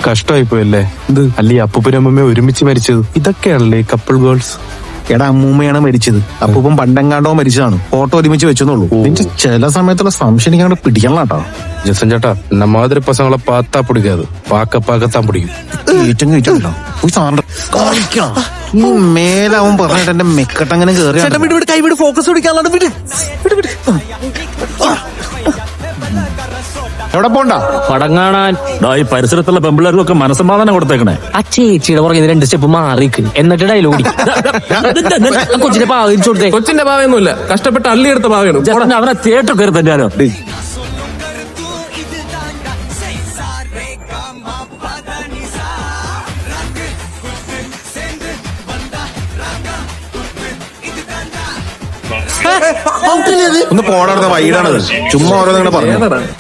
കഷ്ടമായി പോയല്ലേ. ഇത് അല്ലീ അപ്പൂപ്പനും അമ്മൂമ്മ ഒരുമിച്ച് മരിച്ചത്. ഇതൊക്കെയാണല്ലേ കപ്പിൾ ഗേൾസ്. എടാ അമ്മൂമ്മയാണ് മരിച്ചത്, അപ്പൂപ്പൻ പണ്ടെങ്ങാണ്ടോ മരിച്ചതാണ്. ഫോട്ടോ ഒരുമിച്ച് വെച്ചെന്നുള്ളൂ. നിന്റെ ചില സമയത്തുള്ള സംശയം എനിക്ക് അങ്ങോട്ട് പിടിക്കണം കേട്ടോ. ജസൻ ചേട്ടാ, இந்த மாதிரி பசங்களை பார்த்தா பிடிக்காது, பார்க்கத்தான் பிடிக்கும். ഏറ്റവും കഴിച്ചോ പോയി സാറിന്റെ കളിക്കണം. ഈ മേലാവും പറഞ്ഞിട്ട് എന്റെ മെക്കട്ടങ്ങനെ കേറി കൈവിട്, ഫോക്കസ് പിടിക്കാനുള്ള വിട്. എവിടെ പോണ്ട പടം കാണാൻ. ഈ പരിസരത്തുള്ള പെമ്പിള്ളേർക്കൊക്കെ മനസ്സമാധാനം കൊടുത്തേക്കണേ. ആ ചേച്ചിയുടെ പുറകെ 2 സ്റ്റെപ്പ് മാറിക്ക്, എന്നിട്ട് ഡയലോഗ് കൊച്ചിന്റെ പാവിച്ചു കൊടുത്തേ. കൊച്ചിന്റെ ഭാവയൊന്നുമില്ല, കഷ്ടപ്പെട്ട് അള്ളിയെടുത്ത ഭാവയാണ്. അവനെ തിയേറ്റർ കയറി തന്നെയാലോ. ഒന്ന് പോടാ, വൈഡാണത്. ചുമ്മാ ഓരോന്നിങ്ങനെ പറഞ്ഞു.